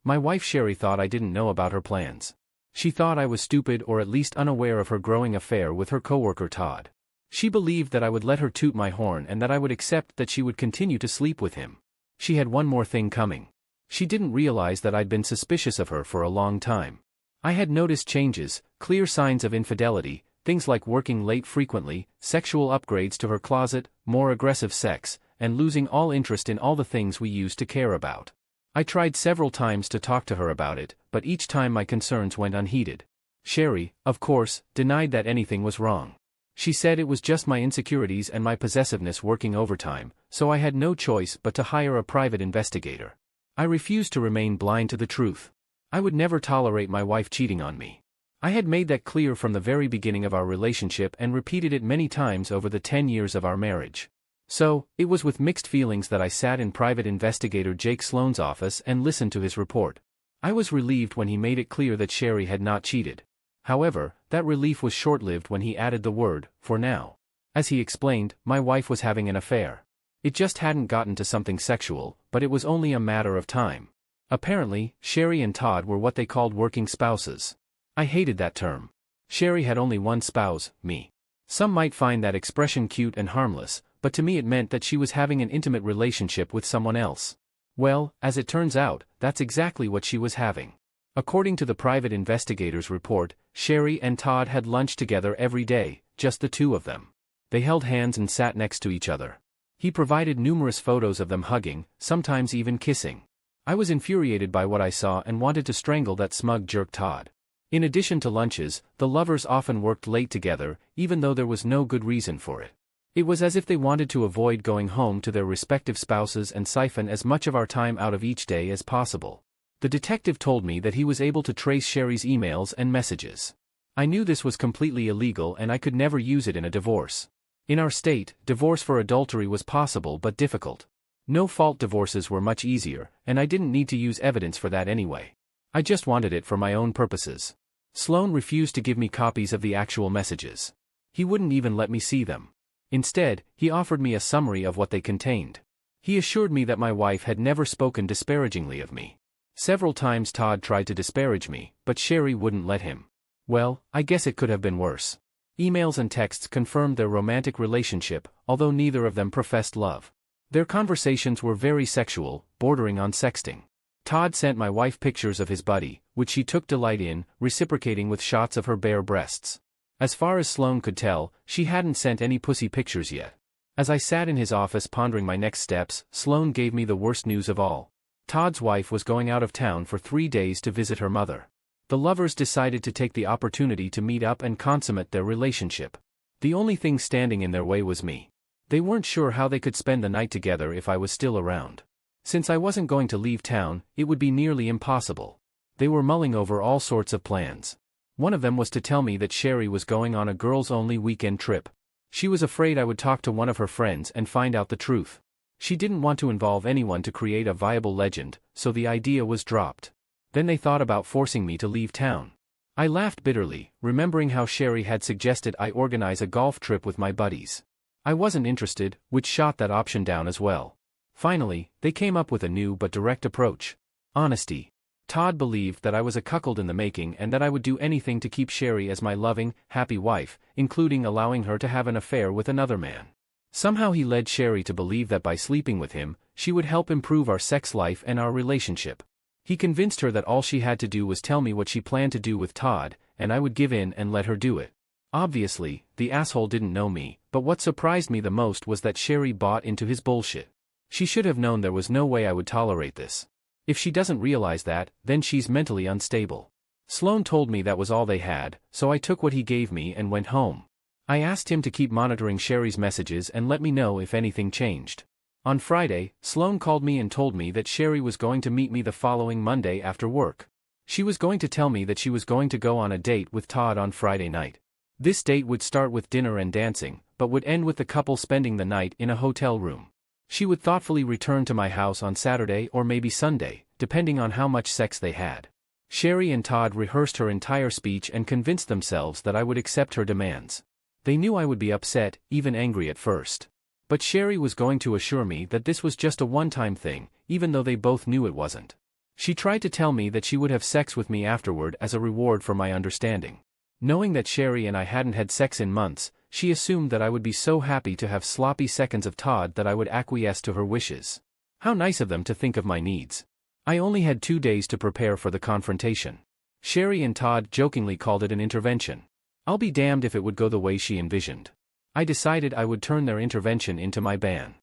My wife Sherry thought I didn't know about her plans. She thought I was stupid or at least unaware of her growing affair with her coworker Todd. She believed that I would let her toot my horn and that I would accept that she would continue to sleep with him. She had one more thing coming. She didn't realize that I'd been suspicious of her for a long time. I had noticed changes, clear signs of infidelity, things like working late frequently, sexual upgrades to her closet, more aggressive sex, and losing all interest in all the things we used to care about. I tried several times to talk to her about it, but each time my concerns went unheeded. Sherry, of course, denied that anything was wrong. She said it was just my insecurities and my possessiveness working overtime, so I had no choice but to hire a private investigator. I refused to remain blind to the truth. I would never tolerate my wife cheating on me. I had made that clear from the very beginning of our relationship and repeated it many times over the 10 years of our marriage. So, it was with mixed feelings that I sat in private investigator Jake Sloan's office and listened to his report. I was relieved when he made it clear that Sherry had not cheated. However, that relief was short-lived when he added the word, "for now." As he explained, my wife was having an affair. It just hadn't gotten to something sexual, but it was only a matter of time. Apparently, Sherry and Todd were what they called working spouses. I hated that term. Sherry had only one spouse, me. Some might find that expression cute and harmless, but to me it meant that she was having an intimate relationship with someone else. Well, as it turns out, that's exactly what she was having. According to the private investigator's report, Sherry and Todd had lunch together every day, just the two of them. They held hands and sat next to each other. He provided numerous photos of them hugging, sometimes even kissing. I was infuriated by what I saw and wanted to strangle that smug jerk Todd. In addition to lunches, the lovers often worked late together, even though there was no good reason for it. It was as if they wanted to avoid going home to their respective spouses and siphon as much of our time out of each day as possible. The detective told me that he was able to trace Sherry's emails and messages. I knew this was completely illegal and I could never use it in a divorce. In our state, divorce for adultery was possible but difficult. No-fault divorces were much easier, and I didn't need to use evidence for that anyway. I just wanted it for my own purposes. Sloan refused to give me copies of the actual messages. He wouldn't even let me see them. Instead, he offered me a summary of what they contained. He assured me that my wife had never spoken disparagingly of me. Several times Todd tried to disparage me, but Sherry wouldn't let him. Well, I guess it could have been worse. Emails and texts confirmed their romantic relationship, although neither of them professed love. Their conversations were very sexual, bordering on sexting. Todd sent my wife pictures of his buddy, which she took delight in, reciprocating with shots of her bare breasts. As far as Sloan could tell, she hadn't sent any pussy pictures yet. As I sat in his office pondering my next steps, Sloan gave me the worst news of all. Todd's wife was going out of town for 3 days to visit her mother. The lovers decided to take the opportunity to meet up and consummate their relationship. The only thing standing in their way was me. They weren't sure how they could spend the night together if I was still around. Since I wasn't going to leave town, it would be nearly impossible. They were mulling over all sorts of plans. One of them was to tell me that Sherry was going on a girls-only weekend trip. She was afraid I would talk to one of her friends and find out the truth. She didn't want to involve anyone to create a viable legend, so the idea was dropped. Then they thought about forcing me to leave town. I laughed bitterly, remembering how Sherry had suggested I organize a golf trip with my buddies. I wasn't interested, which shot that option down as well. Finally, they came up with a new but direct approach. Honesty. Todd believed that I was a cuckold in the making and that I would do anything to keep Sherry as my loving, happy wife, including allowing her to have an affair with another man. Somehow he led Sherry to believe that by sleeping with him, she would help improve our sex life and our relationship. He convinced her that all she had to do was tell me what she planned to do with Todd, and I would give in and let her do it. Obviously, the asshole didn't know me, but what surprised me the most was that Sherry bought into his bullshit. She should have known there was no way I would tolerate this. If she doesn't realize that, then she's mentally unstable. Sloan told me that was all they had, so I took what he gave me and went home. I asked him to keep monitoring Sherry's messages and let me know if anything changed. On Friday, Sloan called me and told me that Sherry was going to meet me the following Monday after work. She was going to tell me that she was going to go on a date with Todd on Friday night. This date would start with dinner and dancing, but would end with the couple spending the night in a hotel room. She would thoughtfully return to my house on Saturday or maybe Sunday, depending on how much sex they had. Sherry and Todd rehearsed her entire speech and convinced themselves that I would accept her demands. They knew I would be upset, even angry at first. But Sherry was going to assure me that this was just a one-time thing, even though they both knew it wasn't. She tried to tell me that she would have sex with me afterward as a reward for my understanding. Knowing that Sherry and I hadn't had sex in months, she assumed that I would be so happy to have sloppy seconds of Todd that I would acquiesce to her wishes. How nice of them to think of my needs. I only had 2 days to prepare for the confrontation. Sherry and Todd jokingly called it an intervention. I'll be damned if it would go the way she envisioned. I decided I would turn their intervention into my ban.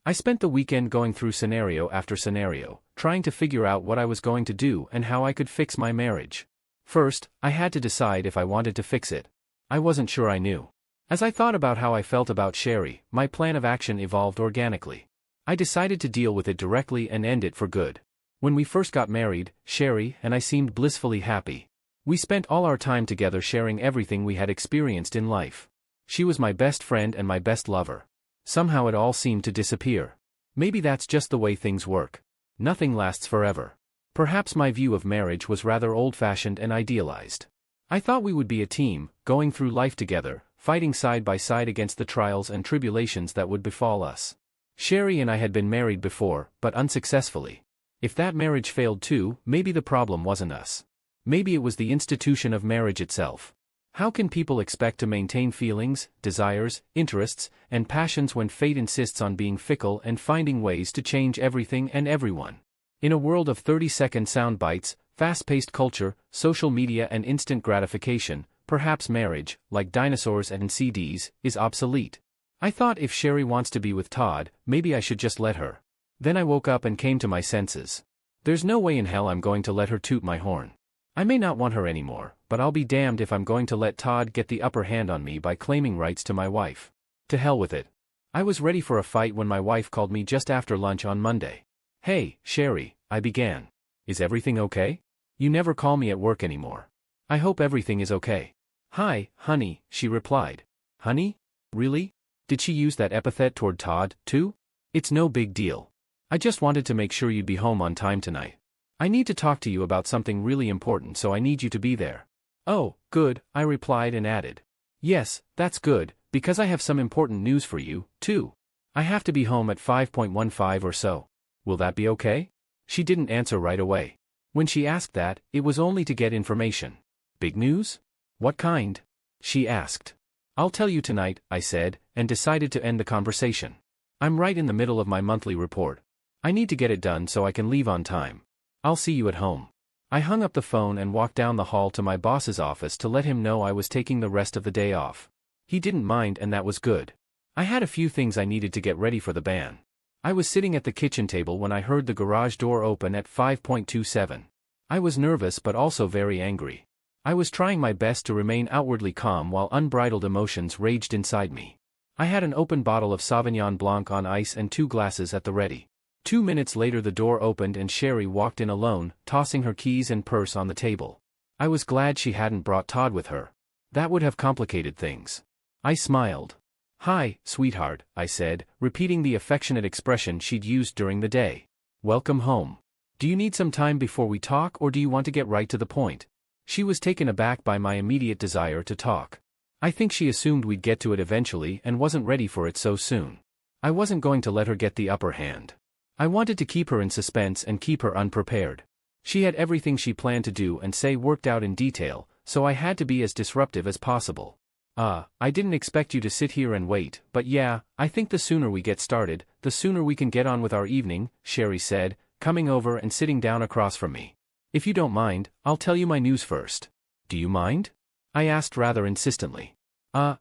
I spent the weekend going through scenario after scenario, trying to figure out what I was going to do and how I could fix my marriage. First, I had to decide if I wanted to fix it. I wasn't sure I knew. As I thought about how I felt about Sherry, my plan of action evolved organically. I decided to deal with it directly and end it for good. When we first got married, Sherry and I seemed blissfully happy. We spent all our time together sharing everything we had experienced in life. She was my best friend and my best lover. Somehow it all seemed to disappear. Maybe that's just the way things work. Nothing lasts forever. Perhaps my view of marriage was rather old-fashioned and idealized. I thought we would be a team, going through life together, fighting side by side against the trials and tribulations that would befall us. Sherry and I had been married before, but unsuccessfully. If that marriage failed too, maybe the problem wasn't us. Maybe it was the institution of marriage itself. How can people expect to maintain feelings, desires, interests, and passions when fate insists on being fickle and finding ways to change everything and everyone? In a world of 30-second sound bites, fast-paced culture, social media and instant gratification, perhaps marriage, like dinosaurs and CDs, is obsolete. I thought if Sherry wants to be with Todd, maybe I should just let her. Then I woke up and came to my senses. There's no way in hell I'm going to let her toot my horn. I may not want her anymore, but I'll be damned if I'm going to let Todd get the upper hand on me by claiming rights to my wife. To hell with it. I was ready for a fight when my wife called me just after lunch on Monday. "Hey, Sherry," I began. "Is everything okay? You never call me at work anymore. I hope everything is okay." "Hi, honey," she replied. "Honey? Really? Did she use that epithet toward Todd, too?" "It's no big deal. I just wanted to make sure you'd be home on time tonight. I need to talk to you about something really important, so I need you to be there." "Oh, good," I replied and added. "Yes, that's good, because I have some important news for you, too. I have to be home at 5:15 or so. Will that be okay?" She didn't answer right away. When she asked that, it was only to get information. "Big news? What kind?" she asked. "I'll tell you tonight," I said, and decided to end the conversation. I'm right in the middle of my monthly report. I need to get it done so I can leave on time. I'll see you at home. I hung up the phone and walked down the hall to my boss's office to let him know I was taking the rest of the day off. He didn't mind, and that was good. I had a few things I needed to get ready for the ban. I was sitting at the kitchen table when I heard the garage door open at 5:27. I was nervous but also very angry. I was trying my best to remain outwardly calm while unbridled emotions raged inside me. I had an open bottle of Sauvignon Blanc on ice and 2 glasses at the ready. 2 minutes later the door opened and Sherry walked in alone, tossing her keys and purse on the table. I was glad she hadn't brought Todd with her. That would have complicated things. I smiled. "Hi, sweetheart," I said, repeating the affectionate expression she'd used during the day. "Welcome home. Do you need some time before we talk, or do you want to get right to the point?" She was taken aback by my immediate desire to talk. I think she assumed we'd get to it eventually and wasn't ready for it so soon. I wasn't going to let her get the upper hand. I wanted to keep her in suspense and keep her unprepared. She had everything she planned to do and say worked out in detail, so I had to be as disruptive as possible. I didn't expect you to sit here and wait, but yeah, I think the sooner we get started, the sooner we can get on with our evening," Sherry said, coming over and sitting down across from me. "If you don't mind, I'll tell you my news first." "Do you mind?" I asked rather insistently.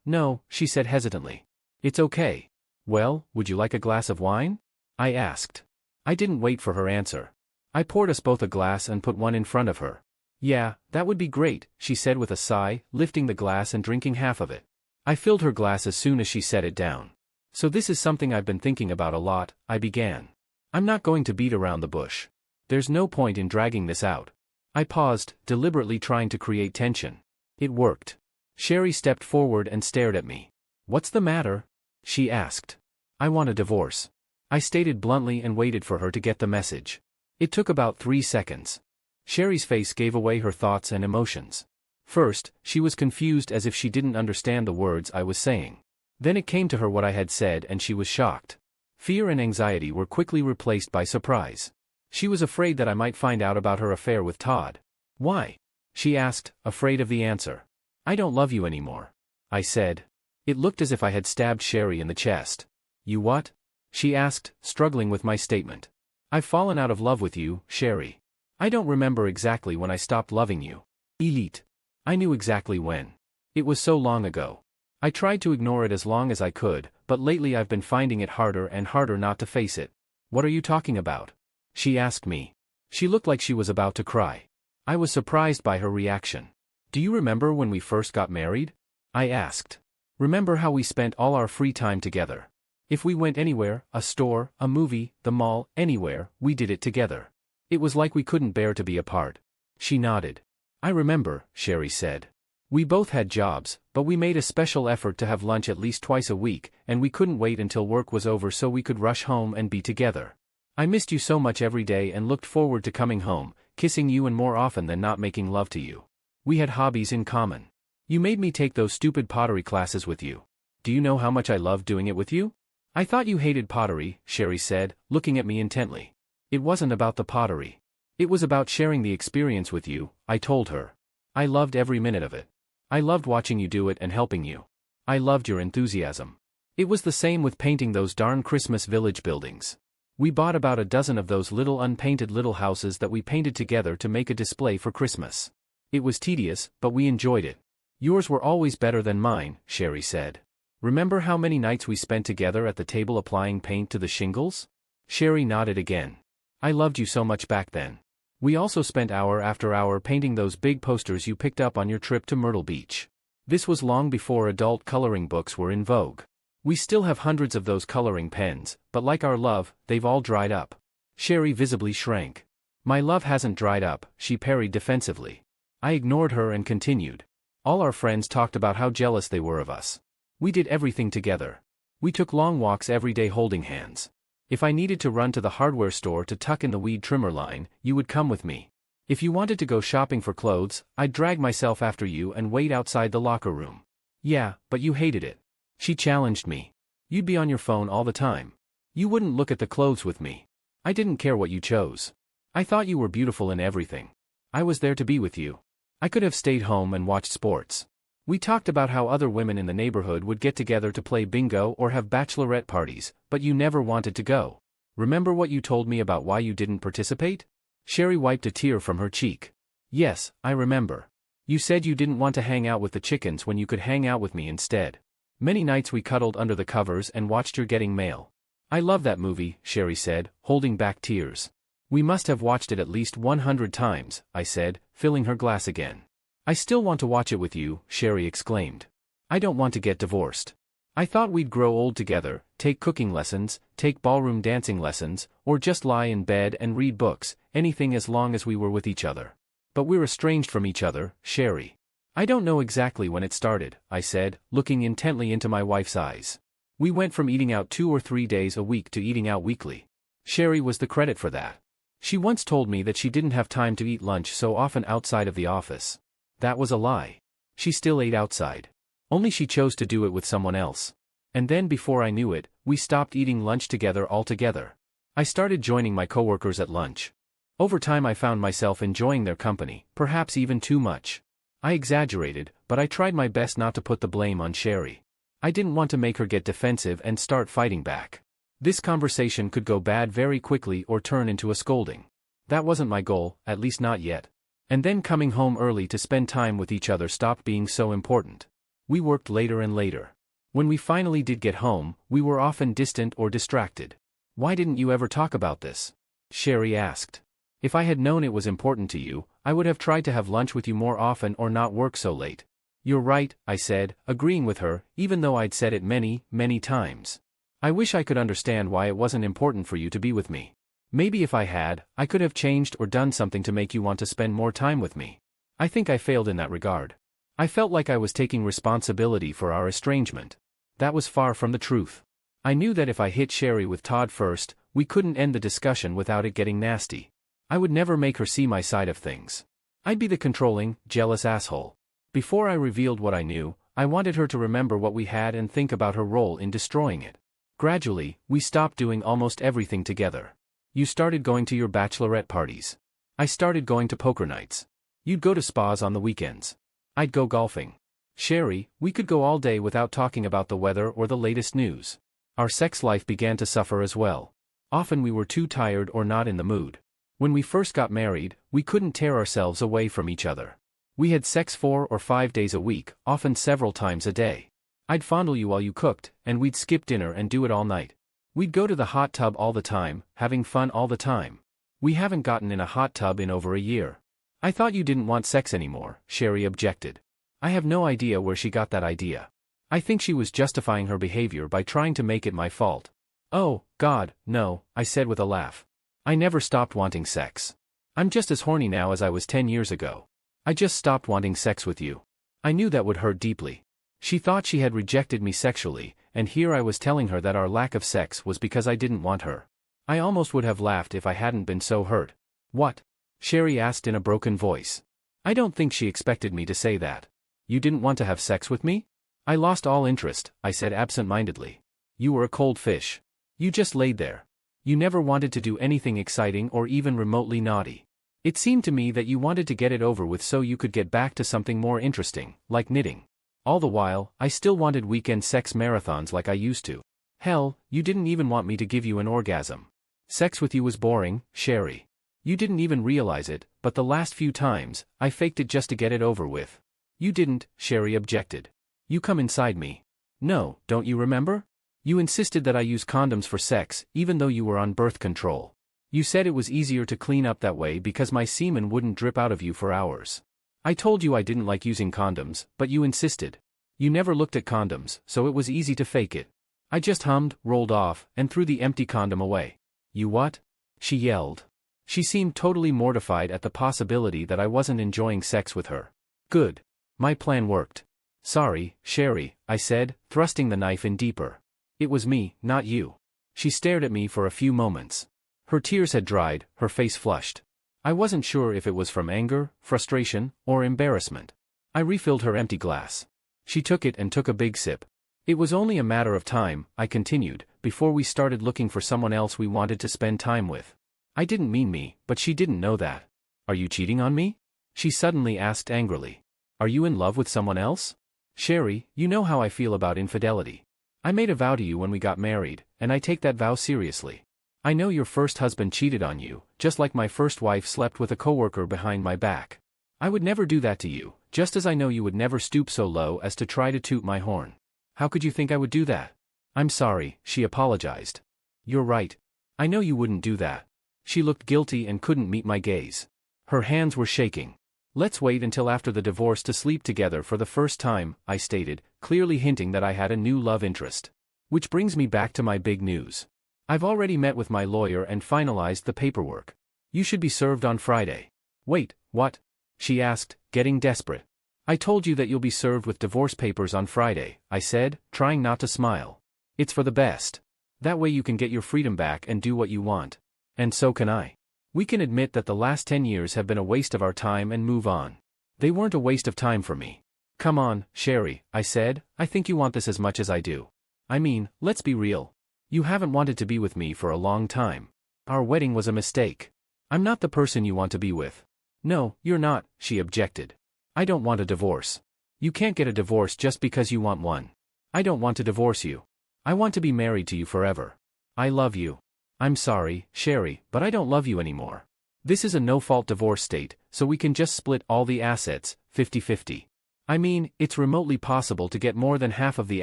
No," she said hesitantly. "It's okay." "Well, would you like a glass of wine?" I asked. I didn't wait for her answer. I poured us both a glass and put one in front of her. "Yeah, that would be great," she said with a sigh, lifting the glass and drinking half of it. I filled her glass as soon as she set it down. "So this is something I've been thinking about a lot," I began. "I'm not going to beat around the bush. There's no point in dragging this out." I paused, deliberately trying to create tension. It worked. Sherry stepped forward and stared at me. "What's the matter?" she asked. "I want a divorce," I stated bluntly and waited for her to get the message. It took about 3 seconds. Sherry's face gave away her thoughts and emotions. First, she was confused as if she didn't understand the words I was saying. Then it came to her what I had said and she was shocked. Fear and anxiety were quickly replaced by surprise. She was afraid that I might find out about her affair with Todd. Why? She asked, afraid of the answer. I don't love you anymore, I said. It looked as if I had stabbed Sherry in the chest. You what? She asked, struggling with my statement. I've fallen out of love with you, Sherry. I don't remember exactly when I stopped loving you. Elite. I knew exactly when. It was so long ago. I tried to ignore it as long as I could, but lately I've been finding it harder and harder not to face it. What are you talking about? She asked me. She looked like she was about to cry. I was surprised by her reaction. Do you remember when we first got married? I asked. Remember how we spent all our free time together? If we went anywhere, a store, a movie, the mall, anywhere, we did it together. It was like we couldn't bear to be apart. She nodded. I remember, Sherry said. We both had jobs, but we made a special effort to have lunch at least twice a week, and we couldn't wait until work was over so we could rush home and be together. I missed you so much every day and looked forward to coming home, kissing you and more often than not making love to you. We had hobbies in common. You made me take those stupid pottery classes with you. Do you know how much I loved doing it with you? I thought you hated pottery, Sherry said, looking at me intently. It wasn't about the pottery. It was about sharing the experience with you, I told her. I loved every minute of it. I loved watching you do it and helping you. I loved your enthusiasm. It was the same with painting those darn Christmas village buildings. We bought about a dozen of those little unpainted little houses that we painted together to make a display for Christmas. It was tedious, but we enjoyed it. Yours were always better than mine, Sherry said. Remember how many nights we spent together at the table applying paint to the shingles? Sherry nodded again. I loved you so much back then. We also spent hour after hour painting those big posters you picked up on your trip to Myrtle Beach. This was long before adult coloring books were in vogue. We still have hundreds of those coloring pens, but like our love, they've all dried up. Sherry visibly shrank. My love hasn't dried up, she parried defensively. I ignored her and continued. All our friends talked about how jealous they were of us. We did everything together. We took long walks every day holding hands. If I needed to run to the hardware store to tuck in the weed trimmer line, you would come with me. If you wanted to go shopping for clothes, I'd drag myself after you and wait outside the locker room. Yeah, but you hated it. She challenged me. You'd be on your phone all the time. You wouldn't look at the clothes with me. I didn't care what you chose. I thought you were beautiful in everything. I was there to be with you. I could have stayed home and watched sports. We talked about how other women in the neighborhood would get together to play bingo or have bachelorette parties, but you never wanted to go. Remember what you told me about why you didn't participate? Sherry wiped a tear from her cheek. Yes, I remember. You said you didn't want to hang out with the chickens when you could hang out with me instead. Many nights we cuddled under the covers and watched You're Getting Mail. I love that movie, Sherry said, holding back tears. We must have watched it at least 100 times, I said, filling her glass again. I still want to watch it with you, Sherry exclaimed. I don't want to get divorced. I thought we'd grow old together, take cooking lessons, take ballroom dancing lessons, or just lie in bed and read books, anything as long as we were with each other. But we're estranged from each other, Sherry. I don't know exactly when it started, I said, looking intently into my wife's eyes. We went from eating out 2 or 3 days a week to eating out weekly. Sherry was the credit for that. She once told me that she didn't have time to eat lunch so often outside of the office. That was a lie. She still ate outside. Only she chose to do it with someone else. And then before I knew it, we stopped eating lunch together altogether. I started joining my coworkers at lunch. Over time I found myself enjoying their company, perhaps even too much. I exaggerated, but I tried my best not to put the blame on Sherry. I didn't want to make her get defensive and start fighting back. This conversation could go bad very quickly or turn into a scolding. That wasn't my goal, at least not yet. And then coming home early to spend time with each other stopped being so important. We worked later and later. When we finally did get home, we were often distant or distracted. Why didn't you ever talk about this? Sherry asked. If I had known it was important to you, I would have tried to have lunch with you more often or not work so late. You're right, I said, agreeing with her, even though I'd said it many, many times. I wish I could understand why it wasn't important for you to be with me. Maybe if I had, I could have changed or done something to make you want to spend more time with me. I think I failed in that regard. I felt like I was taking responsibility for our estrangement. That was far from the truth. I knew that if I hit Sherry with Todd first, we couldn't end the discussion without it getting nasty. I would never make her see my side of things. I'd be the controlling, jealous asshole. Before I revealed what I knew, I wanted her to remember what we had and think about her role in destroying it. Gradually, we stopped doing almost everything together. You started going to your bachelorette parties. I started going to poker nights. You'd go to spas on the weekends. I'd go golfing. Sherry, we could go all day without talking about the weather or the latest news. Our sex life began to suffer as well. Often we were too tired or not in the mood. When we first got married, we couldn't tear ourselves away from each other. We had sex 4 or 5 days a week, often several times a day. I'd fondle you while you cooked, and we'd skip dinner and do it all night. We'd go to the hot tub all the time, having fun all the time. We haven't gotten in a hot tub in over a year. I thought you didn't want sex anymore, Sherry objected. I have no idea where she got that idea. I think she was justifying her behavior by trying to make it my fault. Oh, God, no, I said with a laugh. I never stopped wanting sex. I'm just as horny now as I was 10 years ago. I just stopped wanting sex with you. I knew that would hurt deeply. She thought she had rejected me sexually, and here I was telling her that our lack of sex was because I didn't want her. I almost would have laughed if I hadn't been so hurt. What? Sherry asked in a broken voice. I don't think she expected me to say that. You didn't want to have sex with me? I lost all interest, I said absent-mindedly. You were a cold fish. You just laid there. You never wanted to do anything exciting or even remotely naughty. It seemed to me that you wanted to get it over with so you could get back to something more interesting, like knitting. All the while, I still wanted weekend sex marathons like I used to. Hell, you didn't even want me to give you an orgasm. Sex with you was boring, Sherry. You didn't even realize it, but the last few times, I faked it just to get it over with. You didn't, Sherry objected. You come inside me. No, don't you remember? You insisted that I use condoms for sex, even though you were on birth control. You said it was easier to clean up that way because my semen wouldn't drip out of you for hours. I told you I didn't like using condoms, but you insisted. You never looked at condoms, so it was easy to fake it. I just hummed, rolled off, and threw the empty condom away. You what? She yelled. She seemed totally mortified at the possibility that I wasn't enjoying sex with her. Good. My plan worked. Sorry, Sherry, I said, thrusting the knife in deeper. It was me, not you. She stared at me for a few moments. Her tears had dried, her face flushed. I wasn't sure if it was from anger, frustration, or embarrassment. I refilled her empty glass. She took it and took a big sip. It was only a matter of time, I continued, before we started looking for someone else we wanted to spend time with. I didn't mean me, but she didn't know that. Are you cheating on me? She suddenly asked angrily. Are you in love with someone else? Sherry, you know how I feel about infidelity. I made a vow to you when we got married, and I take that vow seriously. I know your first husband cheated on you, just like my first wife slept with a coworker behind my back. I would never do that to you, just as I know you would never stoop so low as to try to toot my horn. How could you think I would do that? I'm sorry, she apologized. You're right. I know you wouldn't do that. She looked guilty and couldn't meet my gaze. Her hands were shaking. Let's wait until after the divorce to sleep together for the first time, I stated, clearly hinting that I had a new love interest. Which brings me back to my big news. I've already met with my lawyer and finalized the paperwork. You should be served on Friday. Wait, what? She asked, getting desperate. I told you that you'll be served with divorce papers on Friday, I said, trying not to smile. It's for the best. That way you can get your freedom back and do what you want. And so can I. We can admit that the last 10 years have been a waste of our time and move on. They weren't a waste of time for me. Come on, Sherry, I said, I think you want this as much as I do. I mean, let's be real. You haven't wanted to be with me for a long time. Our wedding was a mistake. I'm not the person you want to be with. No, you're not, she objected. I don't want a divorce. You can't get a divorce just because you want one. I don't want to divorce you. I want to be married to you forever. I love you. I'm sorry, Sherry, but I don't love you anymore. This is a no-fault divorce state, so we can just split all the assets, 50-50. I mean, it's remotely possible to get more than half of the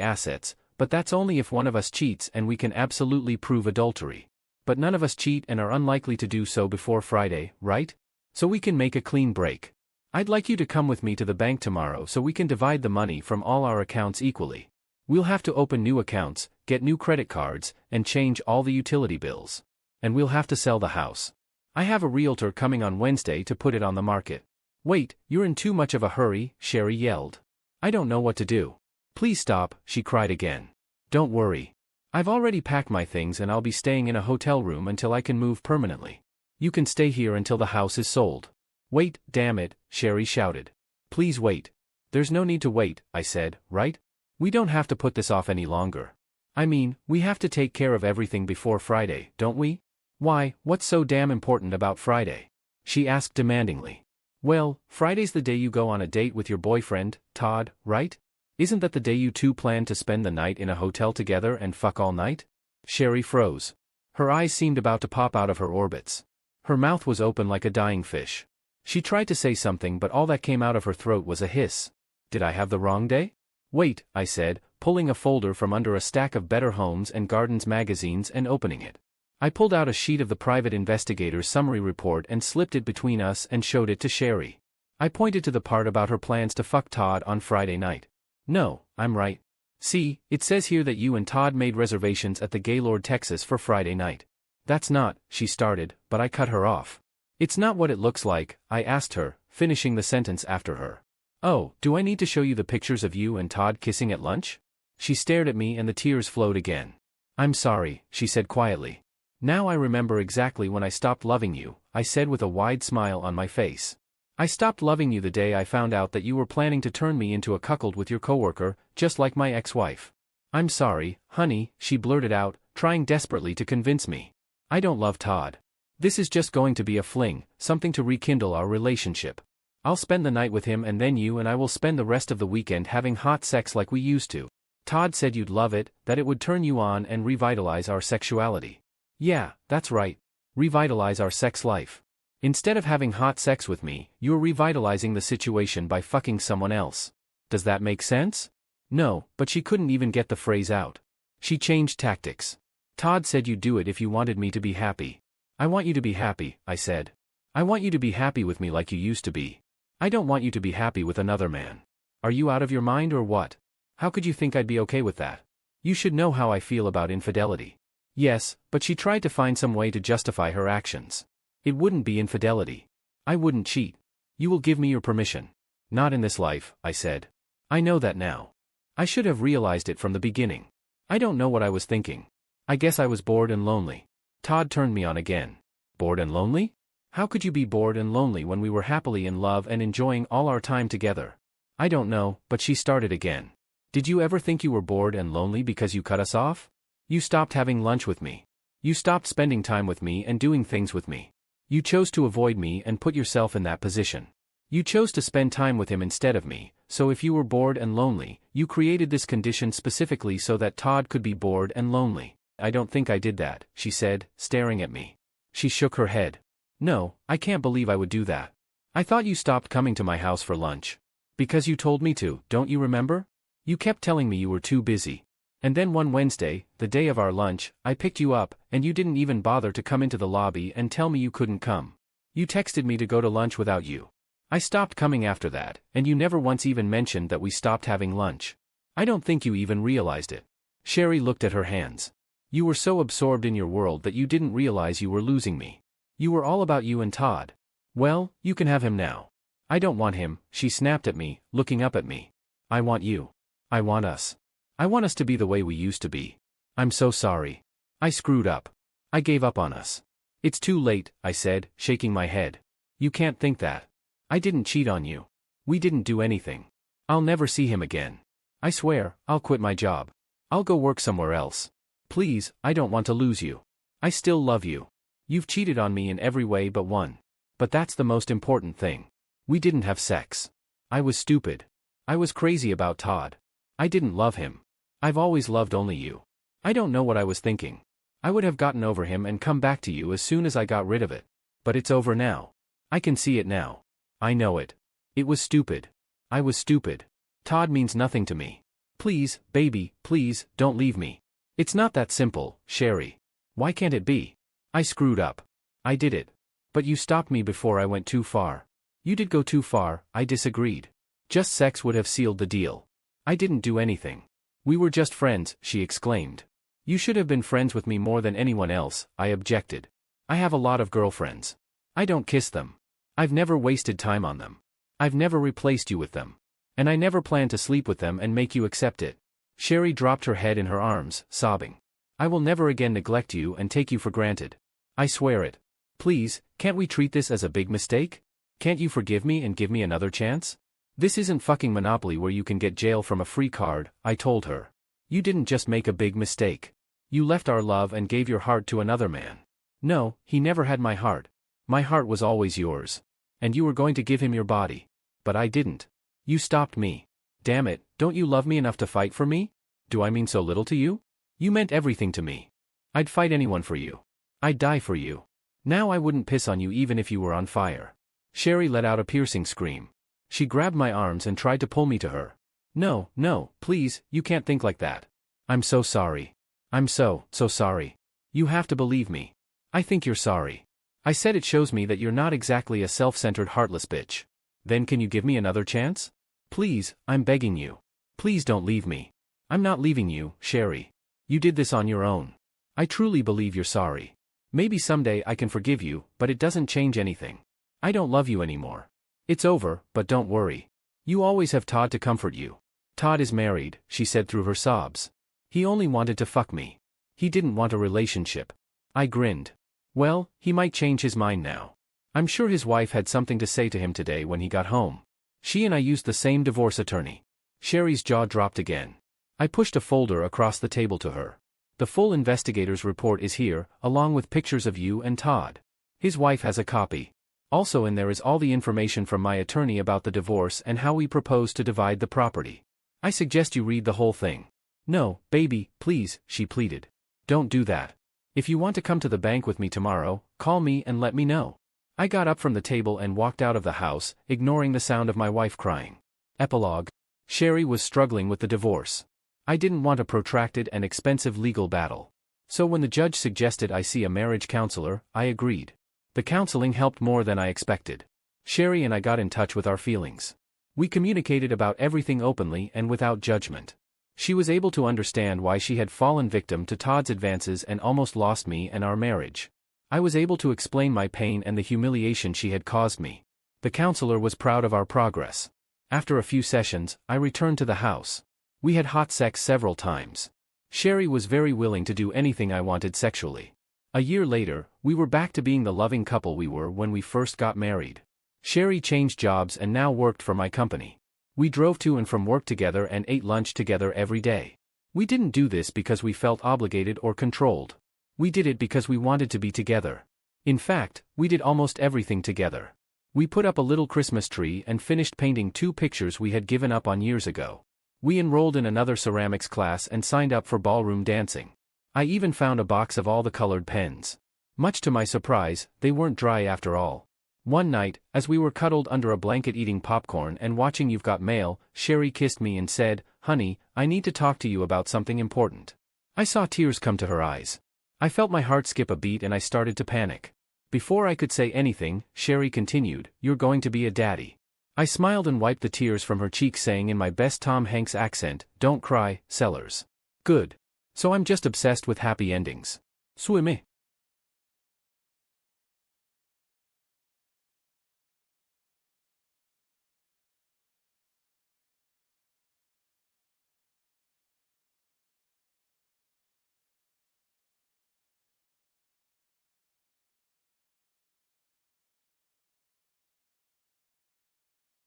assets, but that's only if one of us cheats and we can absolutely prove adultery. But none of us cheat and are unlikely to do so before Friday, right? So we can make a clean break. I'd like you to come with me to the bank tomorrow so we can divide the money from all our accounts equally. We'll have to open new accounts, get new credit cards, and change all the utility bills. And we'll have to sell the house. I have a realtor coming on Wednesday to put it on the market. Wait, you're in too much of a hurry, Sherry yelled. I don't know what to do. Please stop, she cried again. Don't worry. I've already packed my things and I'll be staying in a hotel room until I can move permanently. You can stay here until the house is sold. Wait, damn it, Sherry shouted. Please wait. There's no need to wait, I said, right? We don't have to put this off any longer. I mean, we have to take care of everything before Friday, don't we? Why, what's so damn important about Friday? She asked demandingly. Well, Friday's the day you go on a date with your boyfriend, Todd, right? Isn't that the day you two plan to spend the night in a hotel together and fuck all night? Sherry froze. Her eyes seemed about to pop out of her orbits. Her mouth was open like a dying fish. She tried to say something, but all that came out of her throat was a hiss. Did I have the wrong day? Wait, I said, pulling a folder from under a stack of Better Homes and Gardens magazines and opening it. I pulled out a sheet of the private investigator's summary report and slipped it between us and showed it to Sherry. I pointed to the part about her plans to fuck Todd on Friday night. No, I'm right. See, it says here that you and Todd made reservations at the Gaylord Texas for Friday night. That's not, she started, but I cut her off. It's not what it looks like, I asked her, finishing the sentence after her. Oh, do I need to show you the pictures of you and Todd kissing at lunch? She stared at me and the tears flowed again. I'm sorry, she said quietly. Now I remember exactly when I stopped loving you, I said with a wide smile on my face. I stopped loving you the day I found out that you were planning to turn me into a cuckold with your coworker, just like my ex-wife. I'm sorry, honey, she blurted out, trying desperately to convince me. I don't love Todd. This is just going to be a fling, something to rekindle our relationship. I'll spend the night with him and then you and I will spend the rest of the weekend having hot sex like we used to. Todd said you'd love it, that it would turn you on and revitalize our sexuality. Yeah, that's right. Revitalize our sex life. Instead of having hot sex with me, you're revitalizing the situation by fucking someone else. Does that make sense? No, but she couldn't even get the phrase out. She changed tactics. Todd said you'd do it if you wanted me to be happy. I want you to be happy, I said. I want you to be happy with me like you used to be. I don't want you to be happy with another man. Are you out of your mind or what? How could you think I'd be okay with that? You should know how I feel about infidelity. Yes, but she tried to find some way to justify her actions. It wouldn't be infidelity. I wouldn't cheat. You will give me your permission. Not in this life, I said. I know that now. I should have realized it from the beginning. I don't know what I was thinking. I guess I was bored and lonely. Todd turned me on again. Bored and lonely? How could you be bored and lonely when we were happily in love and enjoying all our time together? I don't know, but she started again. Did you ever think you were bored and lonely because you cut us off? You stopped having lunch with me. You stopped spending time with me and doing things with me. You chose to avoid me and put yourself in that position. You chose to spend time with him instead of me, so if you were bored and lonely, you created this condition specifically so that Todd could be bored and lonely. I don't think I did that, she said, staring at me. She shook her head. No, I can't believe I would do that. I thought you stopped coming to my house for lunch. Because you told me to, don't you remember? You kept telling me you were too busy. And then one Wednesday, the day of our lunch, I picked you up, and you didn't even bother to come into the lobby and tell me you couldn't come. You texted me to go to lunch without you. I stopped coming after that, and you never once even mentioned that we stopped having lunch. I don't think you even realized it. Sherry looked at her hands. You were so absorbed in your world that you didn't realize you were losing me. You were all about you and Todd. Well, you can have him now. I don't want him, she snapped at me, looking up at me. I want you. I want us. I want us to be the way we used to be. I'm so sorry. I screwed up. I gave up on us. It's too late, I said, shaking my head. You can't think that. I didn't cheat on you. We didn't do anything. I'll never see him again. I swear, I'll quit my job. I'll go work somewhere else. Please, I don't want to lose you. I still love you. You've cheated on me in every way but one. But that's the most important thing. We didn't have sex. I was stupid. I was crazy about Todd. I didn't love him. I've always loved only you. I don't know what I was thinking. I would have gotten over him and come back to you as soon as I got rid of it. But it's over now. I can see it now. I know it. It was stupid. I was stupid. Todd means nothing to me. Please, baby, please, don't leave me. It's not that simple, Sherry. Why can't it be? I screwed up. I did it. But you stopped me before I went too far. You did go too far, I disagreed. Just sex would have sealed the deal. I didn't do anything. We were just friends, she exclaimed. You should have been friends with me more than anyone else, I objected. I have a lot of girlfriends. I don't kiss them. I've never wasted time on them. I've never replaced you with them. And I never plan to sleep with them and make you accept it. Sherry dropped her head in her arms, sobbing. I will never again neglect you and take you for granted. I swear it. Please, can't we treat this as a big mistake? Can't you forgive me and give me another chance? This isn't fucking Monopoly where you can get jail from a free card, I told her. You didn't just make a big mistake. You left our love and gave your heart to another man. No, he never had my heart. My heart was always yours. And you were going to give him your body. But I didn't. You stopped me. Damn it, don't you love me enough to fight for me? Do I mean so little to you? You meant everything to me. I'd fight anyone for you. I'd die for you. Now I wouldn't piss on you even if you were on fire. Sherry let out a piercing scream. She grabbed my arms and tried to pull me to her. No, no, please, you can't think like that. I'm so sorry. I'm so sorry. You have to believe me. I think you're sorry. I said it shows me that you're not exactly a self-centered heartless bitch. Then can you give me another chance? Please, I'm begging you. Please don't leave me. I'm not leaving you, Sherry. You did this on your own. I truly believe you're sorry. Maybe someday I can forgive you, but it doesn't change anything. I don't love you anymore. It's over, but don't worry. You always have Todd to comfort you. Todd is married, she said through her sobs. He only wanted to fuck me. He didn't want a relationship. I grinned. Well, he might change his mind now. I'm sure his wife had something to say to him today when he got home. She and I used the same divorce attorney. Sherry's jaw dropped again. I pushed a folder across the table to her. The full investigator's report is here, along with pictures of you and Todd. His wife has a copy. Also in there is all the information from my attorney about the divorce and how we propose to divide the property. I suggest you read the whole thing. No, baby, please, she pleaded. Don't do that. If you want to come to the bank with me tomorrow, call me and let me know. I got up from the table and walked out of the house, ignoring the sound of my wife crying. Epilogue. Sherry was struggling with the divorce. I didn't want a protracted and expensive legal battle. So when the judge suggested I see a marriage counselor, I agreed. The counseling helped more than I expected. Sherry and I got in touch with our feelings. We communicated about everything openly and without judgment. She was able to understand why she had fallen victim to Todd's advances and almost lost me and our marriage. I was able to explain my pain and the humiliation she had caused me. The counselor was proud of our progress. After a few sessions, I returned to the house. We had hot sex several times. Sherry was very willing to do anything I wanted sexually. A year later, we were back to being the loving couple we were when we first got married. Sherry changed jobs and now worked for my company. We drove to and from work together and ate lunch together every day. We didn't do this because we felt obligated or controlled. We did it because we wanted to be together. In fact, we did almost everything together. We put up a little Christmas tree and finished painting 2 pictures we had given up on years ago. We enrolled in another ceramics class and signed up for ballroom dancing. I even found a box of all the colored pens. Much to my surprise, they weren't dry after all. One night, as we were cuddled under a blanket eating popcorn and watching You've Got Mail, Sherry kissed me and said, "Honey, I need to talk to you about something important." I saw tears come to her eyes. I felt my heart skip a beat and I started to panic. Before I could say anything, Sherry continued, "You're going to be a daddy." I smiled and wiped the tears from her cheeks saying in my best Tom Hanks accent, "Don't cry, Sellers." Good. So I'm just obsessed with happy endings. Suime.